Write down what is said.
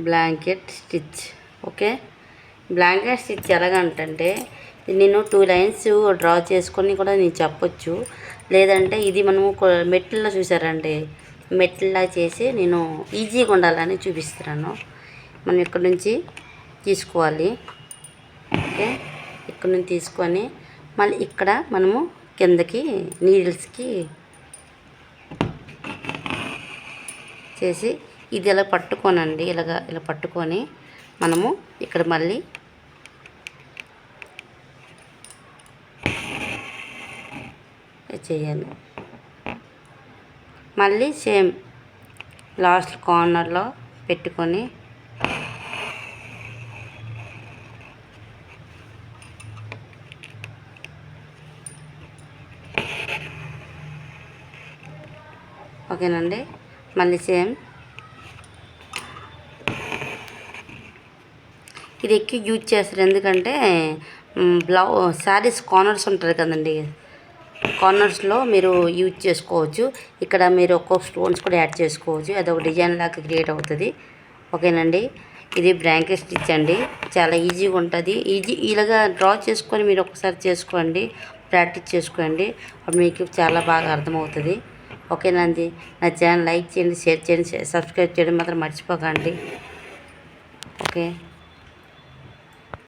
Blanket stitch. Okay, blanket stitch ఎలాగంటే నేను 2 lines draw చేసుకొని కూడా నేను చెప్పొచ్చు. లేదంటే ఇది మనము మెట్లలో చూసారండి, మెట్లలా చేసి నేను ఈజీగా ఉండాలని చూపిస్తున్నాను. మనం ఇక్కడ నుంచి తీసుకోవాలి. ఓకే, ఇక్కడ నుంచి తీసుకొని మళ్ళీ ఇక్కడ మనము కిందకి నీడిల్స్కి చేసి ఇది ఇలా పట్టుకోనండి, ఇలా పట్టుకొని మనము ఇక్కడ మళ్ళీ చేయాలి. మళ్ళీ సేమ్ లాస్ట్ కార్నర్లో పెట్టుకొని ఓకేనండి. మళ్ళీ సేమ్ ఇది ఎక్కువ యూజ్ చేస్తారు, ఎందుకంటే శారీస్ కార్నర్స్ ఉంటుంది కదండి, కార్నర్స్లో మీరు యూజ్ చేసుకోవచ్చు. ఇక్కడ మీరు ఒక్కొక్క స్టోన్స్ కూడా యాడ్ చేసుకోవచ్చు, అదొక డిజైన్ లాగా క్రియేట్ అవుతుంది. ఓకేనండి, ఇది బ్లాంకెట్ స్టిచ్ అండి, చాలా ఈజీగా ఉంటుంది. ఇలాగా డ్రా చేసుకొని మీరు ఒకసారి చేసుకోండి, ప్రాక్టీస్ చేసుకోండి, అప్పుడు మీకు చాలా బాగా అర్థమవుతుంది. ఓకేనండి, నా ఛానల్ లైక్ చేయండి, షేర్ చేయండి, సబ్స్క్రైబ్ చేయడం మాత్రం మర్చిపోకండి. ఓకే.